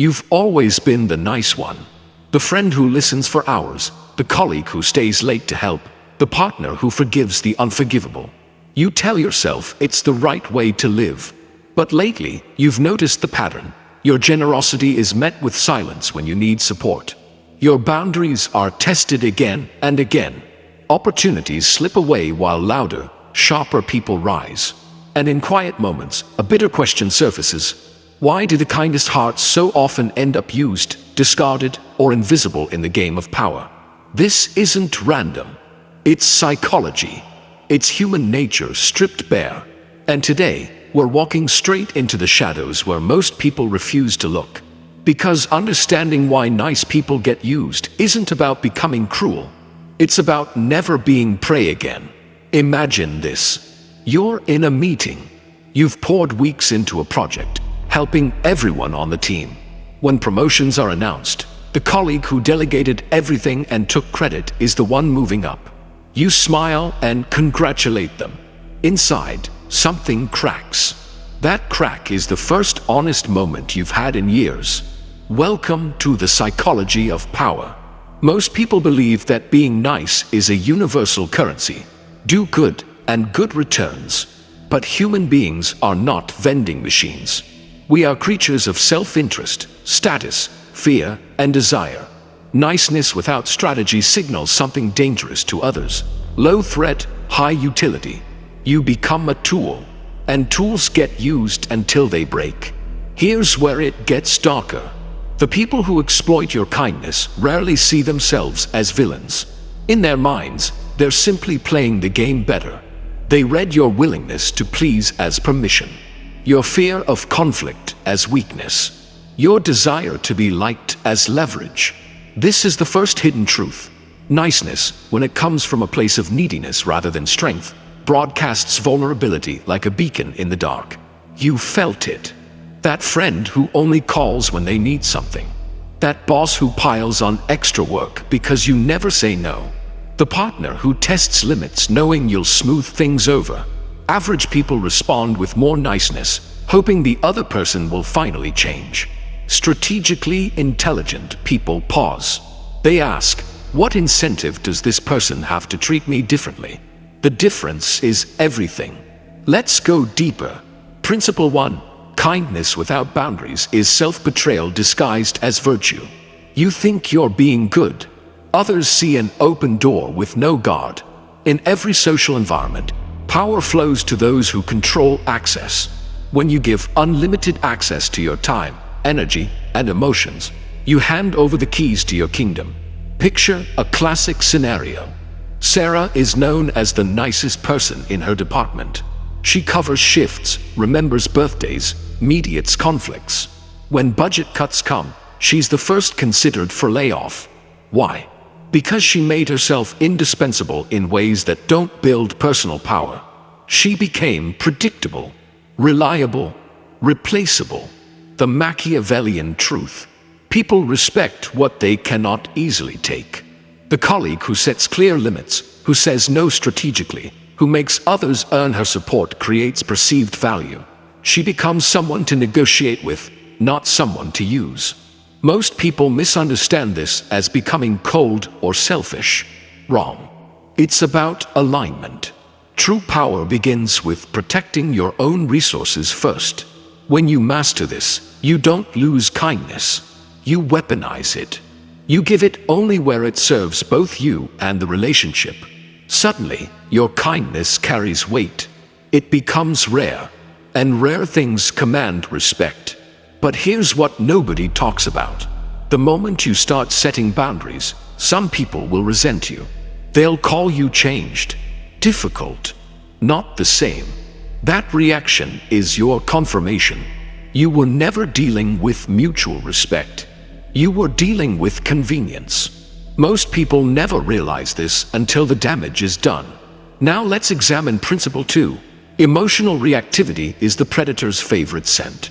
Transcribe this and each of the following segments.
You've always been the nice one. The friend who listens for hours, the colleague who stays late to help, the partner who forgives the unforgivable. You tell yourself it's the right way to live. But lately, you've noticed the pattern. Your generosity is met with silence when you need support. Your boundaries are tested again and again. Opportunities slip away while louder, sharper people rise. And in quiet moments, a bitter question surfaces. Why do the kindest hearts so often end up used, discarded, or invisible in the game of power? This isn't random. It's psychology. It's human nature stripped bare. And today, we're walking straight into the shadows where most people refuse to look. Because understanding why nice people get used isn't about becoming cruel. It's about never being prey again. Imagine this. You're in a meeting. You've poured weeks into a project, helping everyone on the team. When promotions are announced, the colleague who delegated everything and took credit is the one moving up. You smile and congratulate them. Inside, something cracks. That crack is the first honest moment you've had in years. Welcome to the psychology of power. Most people believe that being nice is a universal currency. Do good, and good returns. But human beings are not vending machines. We are creatures of self-interest, status, fear, and desire. Niceness without strategy signals something dangerous to others. Low threat, high utility. You become a tool, and tools get used until they break. Here's where it gets darker. The people who exploit your kindness rarely see themselves as villains. In their minds, they're simply playing the game better. They read your willingness to please as permission, your fear of conflict as weakness, your desire to be liked as leverage. This is the first hidden truth. Niceness, when it comes from a place of neediness rather than strength, broadcasts vulnerability like a beacon in the dark. You felt it. That friend who only calls when they need something. That boss who piles on extra work because you never say no. The partner who tests limits knowing you'll smooth things over. Average people respond with more niceness, hoping the other person will finally change. Strategically intelligent people pause. They ask, what incentive does this person have to treat me differently? The difference is everything. Let's go deeper. Principle 1. Kindness without boundaries is self-betrayal disguised as virtue. You think you're being good. Others see an open door with no guard. In every social environment, power flows to those who control access. When you give unlimited access to your time, energy, and emotions, you hand over the keys to your kingdom. Picture a classic scenario. Sarah is known as the nicest person in her department. She covers shifts, remembers birthdays, mediates conflicts. When budget cuts come, she's the first considered for layoff. Why? Because she made herself indispensable in ways that don't build personal power. She became predictable, reliable, replaceable. The Machiavellian truth. People respect what they cannot easily take. The colleague who sets clear limits, who says no strategically, who makes others earn her support creates perceived value. She becomes someone to negotiate with, not someone to use. Most people misunderstand this as becoming cold or selfish. Wrong. It's about alignment. True power begins with protecting your own resources first. When you master this, you don't lose kindness. You weaponize it. You give it only where it serves both you and the relationship. Suddenly, your kindness carries weight. It becomes rare, and rare things command respect. But here's what nobody talks about. The moment you start setting boundaries, some people will resent you. They'll call you changed, difficult, not the same. That reaction is your confirmation. You were never dealing with mutual respect. You were dealing with convenience. Most people never realize this until the damage is done. Now let's examine principle 2. Emotional reactivity is the predator's favorite scent.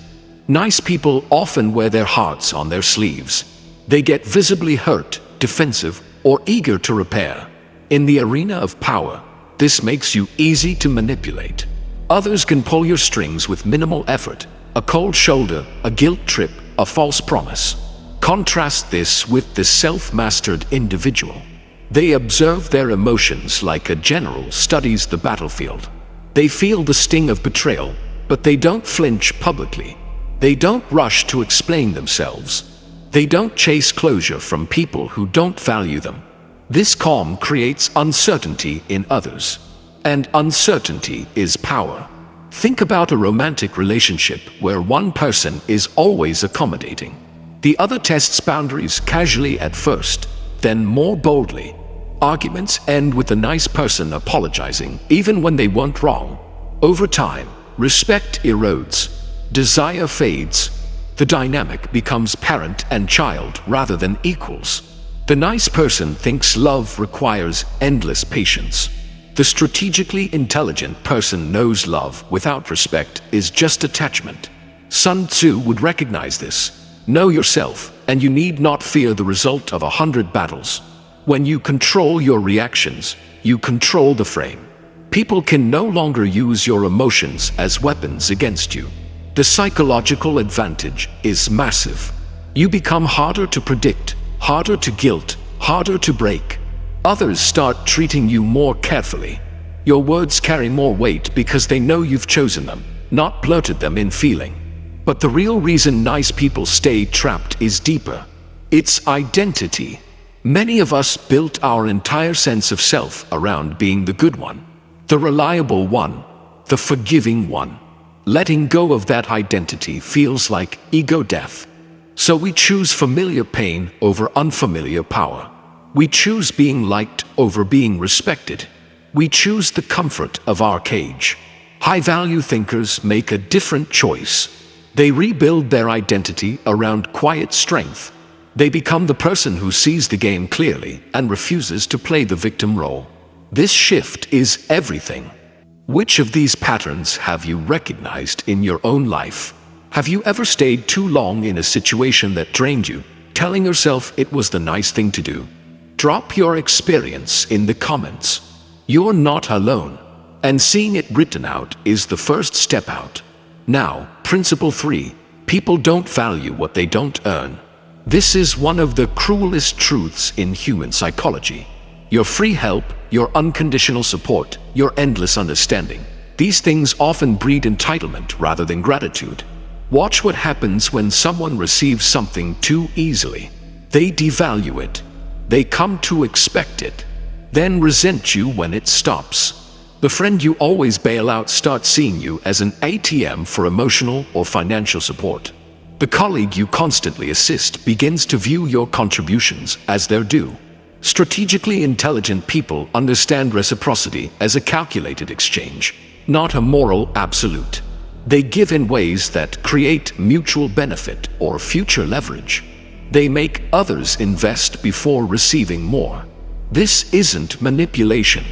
Nice people often wear their hearts on their sleeves. They get visibly hurt, defensive, or eager to repair. In the arena of power, this makes you easy to manipulate. Others can pull your strings with minimal effort. A cold shoulder, a guilt trip, a false promise. Contrast this with the self-mastered individual. They observe their emotions like a general studies the battlefield. They feel the sting of betrayal, but they don't flinch publicly. They don't rush to explain themselves. They don't chase closure from people who don't value them. This calm creates uncertainty in others. And uncertainty is power. Think about a romantic relationship where one person is always accommodating. The other tests boundaries casually at first, then more boldly. Arguments end with the nice person apologizing, even when they weren't wrong. Over time, respect erodes. Desire fades. The dynamic becomes parent and child rather than equals. The nice person thinks love requires endless patience. The strategically intelligent person knows love without respect is just attachment. Sun Tzu would recognize this. Know yourself, and you need not fear the result of 100 battles. When you control your reactions, you control the frame. People can no longer use your emotions as weapons against you. The psychological advantage is massive. You become harder to predict, harder to guilt, harder to break. Others start treating you more carefully. Your words carry more weight because they know you've chosen them, not blurted them in feeling. But the real reason nice people stay trapped is deeper. It's identity. Many of us built our entire sense of self around being the good one, the reliable one, the forgiving one. Letting go of that identity feels like ego death. So we choose familiar pain over unfamiliar power. We choose being liked over being respected. We choose the comfort of our cage. High-value thinkers make a different choice. They rebuild their identity around quiet strength. They become the person who sees the game clearly and refuses to play the victim role. This shift is everything. Which of these patterns have you recognized in your own life? Have you ever stayed too long in a situation that drained you, telling yourself it was the nice thing to do? Drop your experience in the comments. You're not alone, and seeing it written out is the first step out. Now, Principle 3. People don't value what they don't earn. This is one of the cruelest truths in human psychology. Your free help, your unconditional support, your endless understanding. These things often breed entitlement rather than gratitude. Watch what happens when someone receives something too easily. They devalue it. They come to expect it. Then resent you when it stops. The friend you always bail out starts seeing you as an ATM for emotional or financial support. The colleague you constantly assist begins to view your contributions as their due. Strategically intelligent people understand reciprocity as a calculated exchange, not a moral absolute. They give in ways that create mutual benefit or future leverage. They make others invest before receiving more. This isn't manipulation.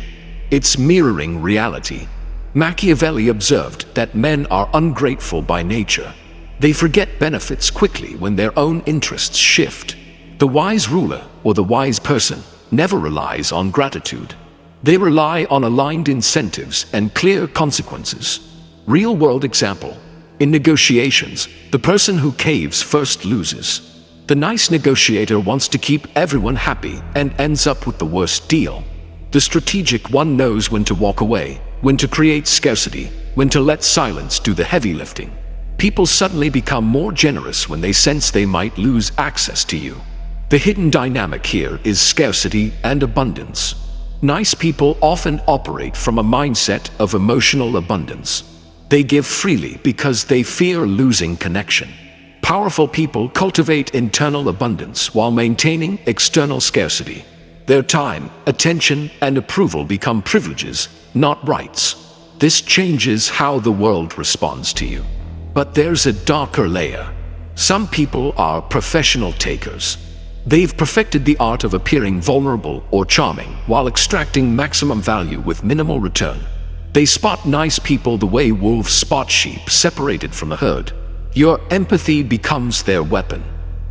It's mirroring reality. Machiavelli observed that men are ungrateful by nature. They forget benefits quickly when their own interests shift. The wise ruler, or the wise person, never relies on gratitude. They rely on aligned incentives and clear consequences. Real-world example. In negotiations, the person who caves first loses. The nice negotiator wants to keep everyone happy and ends up with the worst deal. The strategic one knows when to walk away, when to create scarcity, when to let silence do the heavy lifting. People suddenly become more generous when they sense they might lose access to you. The hidden dynamic here is scarcity and abundance. Nice people often operate from a mindset of emotional abundance. They give freely because they fear losing connection. Powerful people cultivate internal abundance while maintaining external scarcity. Their time, attention, and approval become privileges, not rights. This changes how the world responds to you. But there's a darker layer. Some people are professional takers. They've perfected the art of appearing vulnerable or charming while extracting maximum value with minimal return. They spot nice people the way wolves spot sheep separated from the herd. Your empathy becomes their weapon.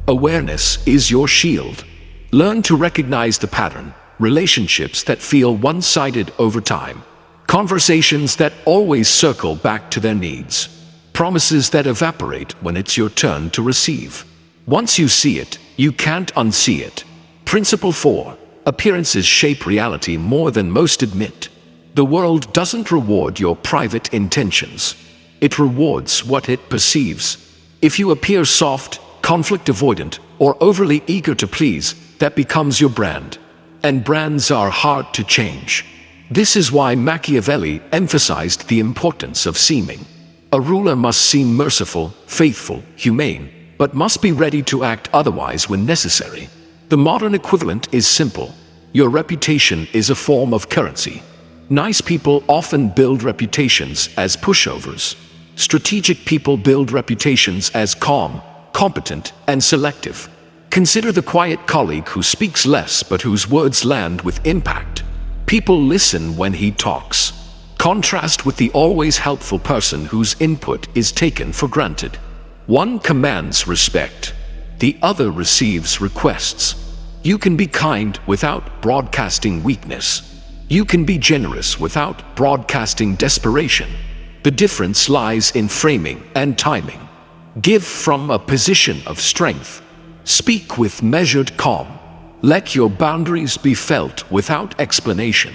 Awareness is your shield. Learn to recognize the pattern, relationships that feel one-sided over time, conversations that always circle back to their needs, promises that evaporate when it's your turn to receive. Once you see it, you can't unsee it. Principle 4. Appearances shape reality more than most admit. The world doesn't reward your private intentions. It rewards what it perceives. If you appear soft, conflict avoidant, or overly eager to please, that becomes your brand. And brands are hard to change. This is why Machiavelli emphasized the importance of seeming. A ruler must seem merciful, faithful, humane, but must be ready to act otherwise when necessary. The modern equivalent is simple. Your reputation is a form of currency. Nice people often build reputations as pushovers. Strategic people build reputations as calm, competent, and selective. Consider the quiet colleague who speaks less but whose words land with impact. People listen when he talks. Contrast with the always helpful person whose input is taken for granted. One commands respect. The other receives requests. You can be kind without broadcasting weakness. You can be generous without broadcasting desperation. The difference lies in framing and timing. Give from a position of strength. Speak with measured calm. Let your boundaries be felt without explanation.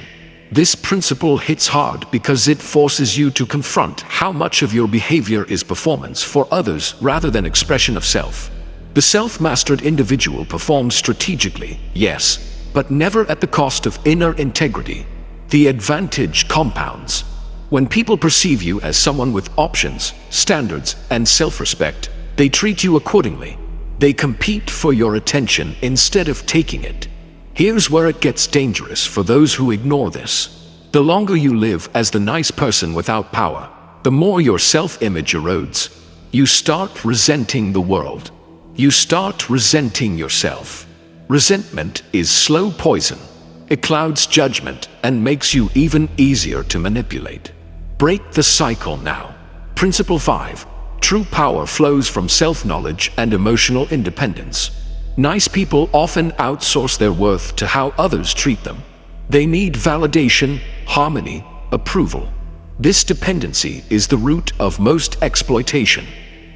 This principle hits hard because it forces you to confront how much of your behavior is performance for others rather than expression of self. The self-mastered individual performs strategically, yes, but never at the cost of inner integrity. The advantage compounds. When people perceive you as someone with options, standards, and self-respect, they treat you accordingly. They compete for your attention instead of taking it. Here's where it gets dangerous for those who ignore this. The longer you live as the nice person without power, the more your self-image erodes. You start resenting the world. You start resenting yourself. Resentment is slow poison. It clouds judgment and makes you even easier to manipulate. Break the cycle now. Principle 5. True power flows from self-knowledge and emotional independence. Nice people often outsource their worth to how others treat them. They need validation, harmony, approval. This dependency is the root of most exploitation.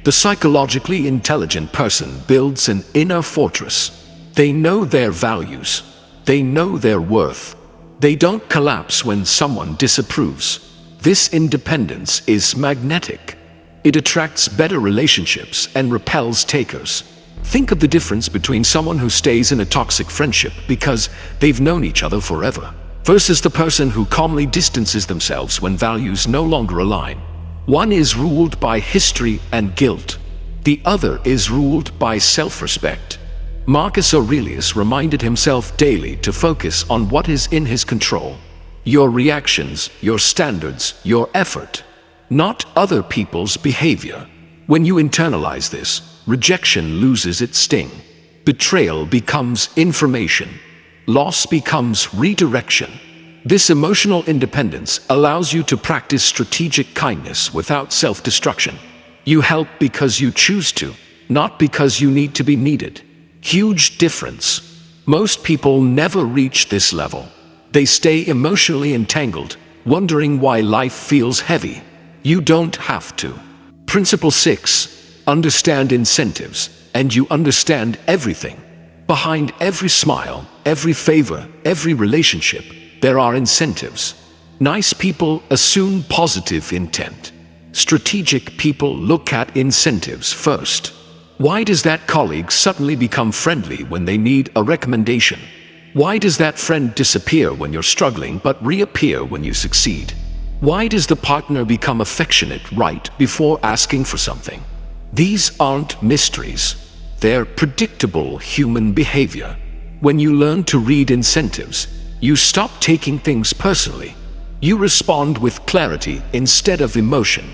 The psychologically intelligent person builds an inner fortress. They know their values. They know their worth. They don't collapse when someone disapproves. This independence is magnetic. It attracts better relationships and repels takers. Think of the difference between someone who stays in a toxic friendship because they've known each other forever, versus the person who calmly distances themselves when values no longer align. One is ruled by history and guilt. The other is ruled by self-respect. Marcus Aurelius reminded himself daily to focus on what is in his control. Your reactions, your standards, your effort, not other people's behavior. When you internalize this, rejection loses its sting. Betrayal becomes information. Loss becomes redirection. This emotional independence allows you to practice strategic kindness without self-destruction. You help because you choose to, not because you need to be needed. Huge difference. Most people never reach this level. They stay emotionally entangled, wondering why life feels heavy. You don't have to. Principle 6. Understand incentives, and you understand everything. Behind every smile, every favor, every relationship, there are incentives. Nice people assume positive intent. Strategic people look at incentives first. Why does that colleague suddenly become friendly when they need a recommendation? Why does that friend disappear when you're struggling but reappear when you succeed? Why does the partner become affectionate right before asking for something? These aren't mysteries. They're predictable human behavior. When you learn to read incentives, you stop taking things personally. You respond with clarity instead of emotion.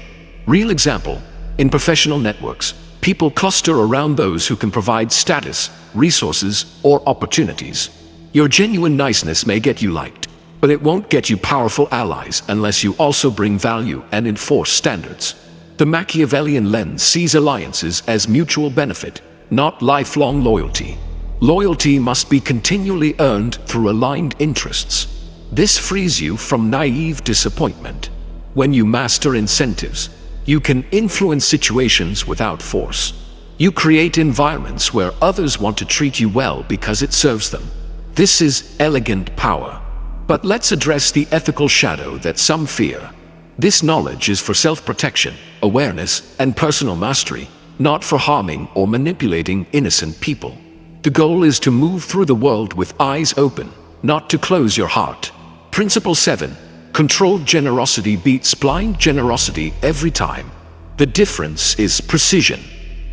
Real example, in professional networks, people cluster around those who can provide status, resources, or opportunities. Your genuine niceness may get you liked, but it won't get you powerful allies unless you also bring value and enforce standards. The Machiavellian lens sees alliances as mutual benefit, not lifelong loyalty. Loyalty must be continually earned through aligned interests. This frees you from naive disappointment. When you master incentives, you can influence situations without force. You create environments where others want to treat you well because it serves them. This is elegant power. But let's address the ethical shadow that some fear. This knowledge is for self-protection, awareness, and personal mastery, not for harming or manipulating innocent people. The goal is to move through the world with eyes open, not to close your heart. Principle 7. Controlled generosity beats blind generosity every time. The difference is precision.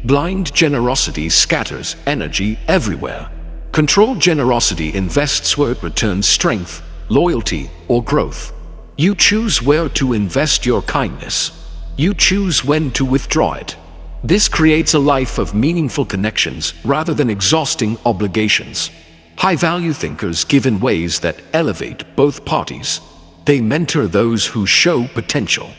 Blind generosity scatters energy everywhere. Controlled generosity invests where it returns strength, loyalty, or growth. You choose where to invest your kindness. You choose when to withdraw it. This creates a life of meaningful connections rather than exhausting obligations. High-value thinkers give in ways that elevate both parties. They mentor those who show potential.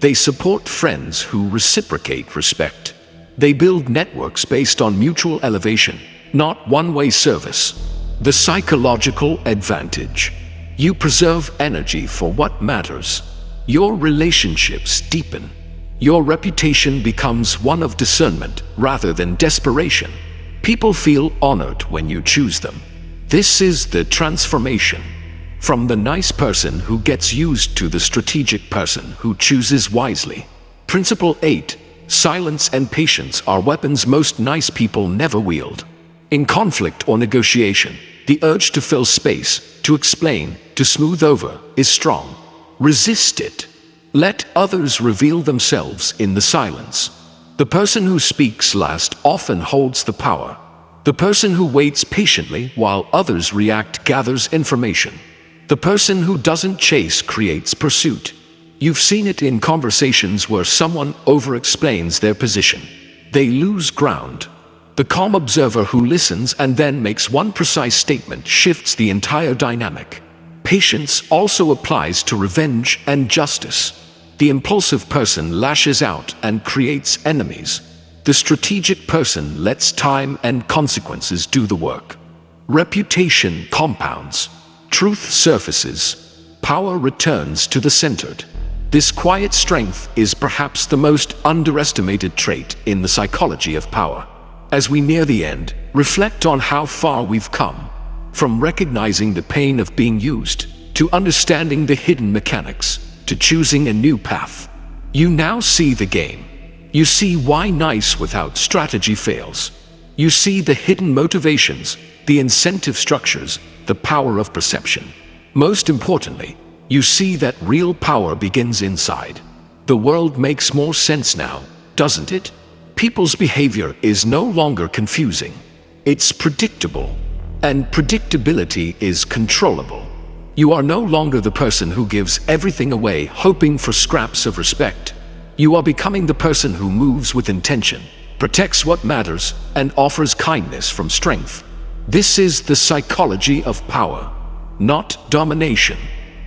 They support friends who reciprocate respect. They build networks based on mutual elevation, not one-way service. The psychological advantage. You preserve energy for what matters. Your relationships deepen. Your reputation becomes one of discernment rather than desperation. People feel honored when you choose them. This is the transformation. From the nice person who gets used to the strategic person who chooses wisely. Principle 8. Silence and patience are weapons most nice people never wield. In conflict or negotiation, the urge to fill space, to explain, to smooth over, is strong. Resist it. Let others reveal themselves in the silence. The person who speaks last often holds the power. The person who waits patiently while others react gathers information. The person who doesn't chase creates pursuit. You've seen it in conversations where someone over-explains their position. They lose ground. The calm observer who listens and then makes one precise statement shifts the entire dynamic. Patience also applies to revenge and justice. The impulsive person lashes out and creates enemies. The strategic person lets time and consequences do the work. Reputation compounds. Truth surfaces. Power returns to the centered. This quiet strength is perhaps the most underestimated trait in the psychology of power. As we near the end, reflect on how far we've come. From recognizing the pain of being used, to understanding the hidden mechanics, to choosing a new path. You now see the game. You see why nice without strategy fails. You see the hidden motivations, the incentive structures, the power of perception. Most importantly, you see that real power begins inside. The world makes more sense now, doesn't it? People's behavior is no longer confusing. It's predictable, and predictability is controllable. You are no longer the person who gives everything away hoping for scraps of respect. You are becoming the person who moves with intention, protects what matters, and offers kindness from strength. This is the psychology of power, not domination.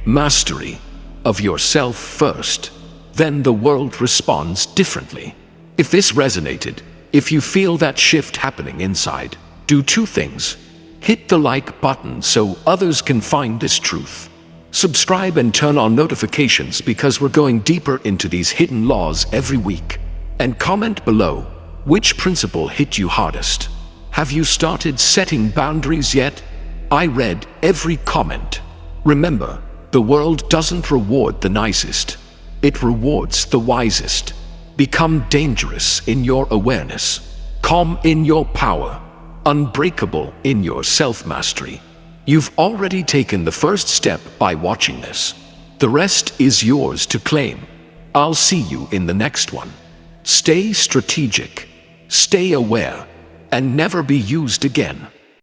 Mastery of yourself first. Then the world responds differently. If this resonated, if you feel that shift happening inside, do two things. Hit the like button so others can find this truth. Subscribe and turn on notifications because we're going deeper into these hidden laws every week. And comment below, which principle hit you hardest? Have you started setting boundaries yet? I read every comment. Remember, the world doesn't reward the nicest. It rewards the wisest. Become dangerous in your awareness. Calm in your power. Unbreakable in your self-mastery. You've already taken the first step by watching this. The rest is yours to claim. I'll see you in the next one. Stay strategic. Stay aware. And never be used again.